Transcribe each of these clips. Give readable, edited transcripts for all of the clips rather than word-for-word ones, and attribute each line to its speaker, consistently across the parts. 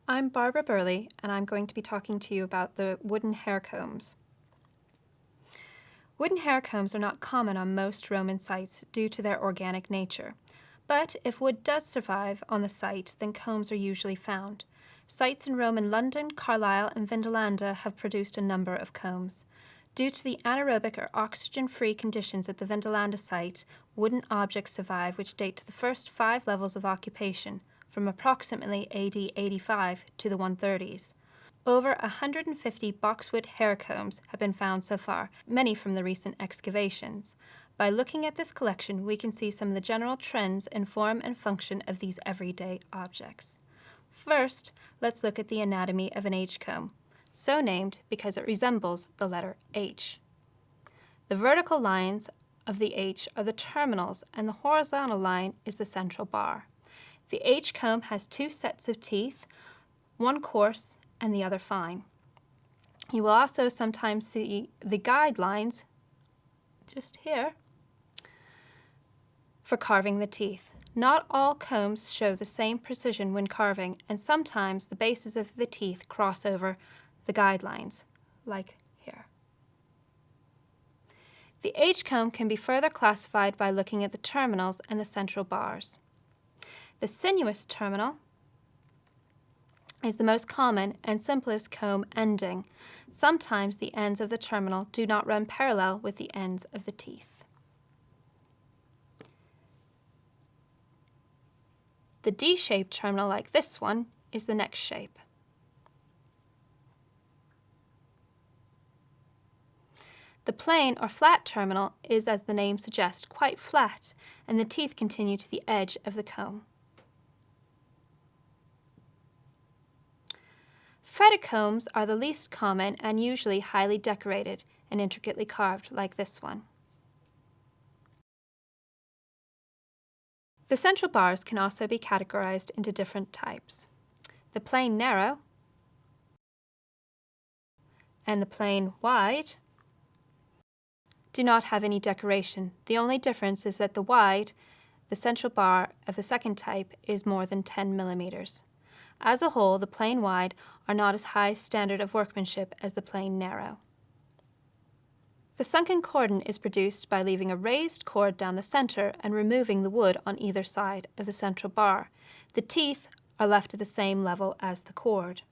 Speaker 1: I'm Barbara Birley, and I'm going to be talking to you about the wooden hair combs. Wooden hair combs are not common on most Roman sites due to their organic nature. But if wood does survive on the site, then combs are usually found. Sites in Rome and London, Carlisle, and Vindolanda have produced a number of combs. Due to the anaerobic or oxygen-free conditions at the Vindolanda site, wooden objects survive which date to the first 5 levels of occupation, from approximately AD 85 to the 130s. Over 150 boxwood hair combs have been found so far, many from the recent excavations. By looking at this collection, we can see some of the general trends in form and function of these everyday objects. First, let's look at the anatomy of an H comb, so named because it resembles the letter H. The vertical lines of the H are the terminals, and the horizontal line is the central bar. The H comb has 2 sets of teeth, one coarse and the other fine. You will also sometimes see the guidelines, just here, for carving the teeth. Not all combs show the same precision when carving, and sometimes the bases of the teeth cross over the guidelines, like here. The H comb can be further classified by looking at the terminals and the central bars. The sinuous terminal is the most common and simplest comb ending. Sometimes the ends of the terminal do not run parallel with the ends of the teeth. The D-shaped terminal, like this one, is the next shape. The plain or flat terminal is, as the name suggests, quite flat, and the teeth continue to the edge of the comb. Fretted combs are the least common and usually highly decorated and intricately carved, like this one. The central bars can also be categorized into different types. The plain narrow and the plain wide do not have any decoration. The only difference is that the wide, the central bar of the second type, is more than 10 millimeters. As a whole, the plain wide are not as high standard of workmanship as the plain narrow. The sunken cordon is produced by leaving a raised cord down the center and removing the wood on either side of the central bar. The teeth are left at the same level as the cord.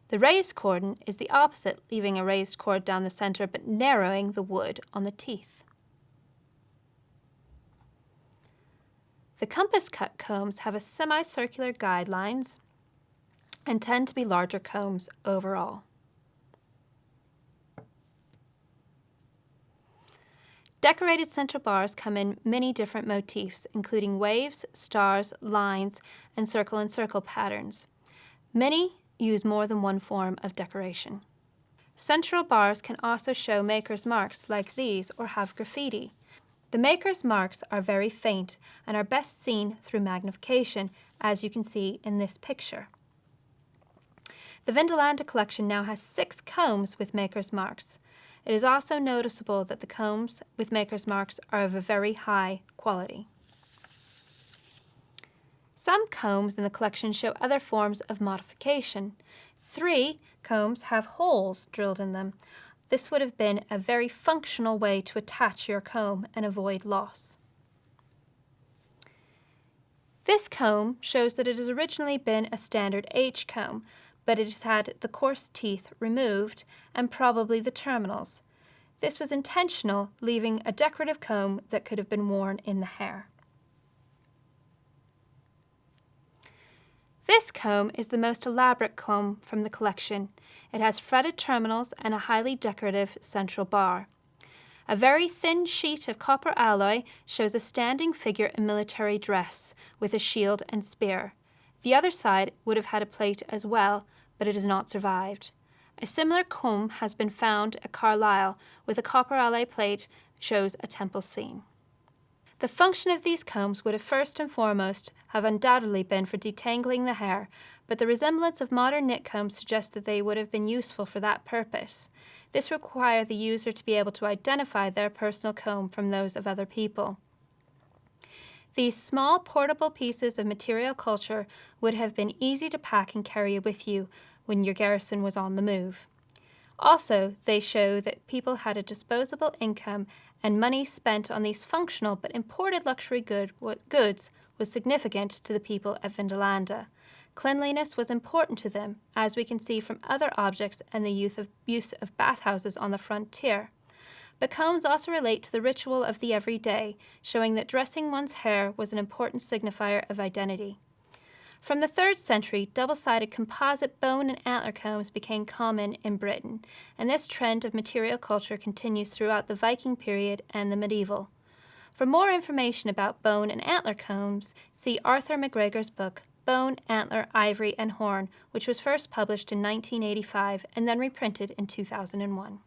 Speaker 1: The raised cordon is the opposite, leaving a raised cord down the center but narrowing the wood on the teeth. The compass-cut combs have a semicircular guidelines and tend to be larger combs overall. Decorated central bars come in many different motifs, including waves, stars, lines, and circle patterns. Many use more than one form of decoration. Central bars can also show maker's marks like these or have graffiti. The maker's marks are very faint and are best seen through magnification, as you can see in this picture. The Vindolanda collection now has 6 combs with maker's marks. It is also noticeable that the combs with maker's marks are of a very high quality. Some combs in the collection show other forms of modification. 3 combs have holes drilled in them. This would have been a very functional way to attach your comb and avoid loss. This comb shows that it has originally been a standard H comb, but it has had the coarse teeth removed and probably the terminals. This was intentional, leaving a decorative comb that could have been worn in the hair. This comb is the most elaborate comb from the collection. It has fretted terminals and a highly decorative central bar. A very thin sheet of copper alloy shows a standing figure in military dress with a shield and spear. The other side would have had a plate as well, but it has not survived. A similar comb has been found at Carlisle with a copper alloy plate shows a temple scene. The function of these combs would have first and foremost have undoubtedly been for detangling the hair, but the resemblance of modern knit combs suggests that they would have been useful for that purpose. This required the user to be able to identify their personal comb from those of other people. These small portable pieces of material culture would have been easy to pack and carry with you when your garrison was on the move. Also, they show that people had a disposable income and money spent on these functional but imported luxury goods was significant to the people of Vindolanda. Cleanliness was important to them, as we can see from other objects and the use of bathhouses on the frontier. But combs also relate to the ritual of the everyday, showing that dressing one's hair was an important signifier of identity. From the 3rd century, double-sided composite bone and antler combs became common in Britain, and this trend of material culture continues throughout the Viking period and the medieval. For more information about bone and antler combs, see Arthur McGregor's book, Bone, Antler, Ivory, and Horn, which was first published in 1985 and then reprinted in 2001.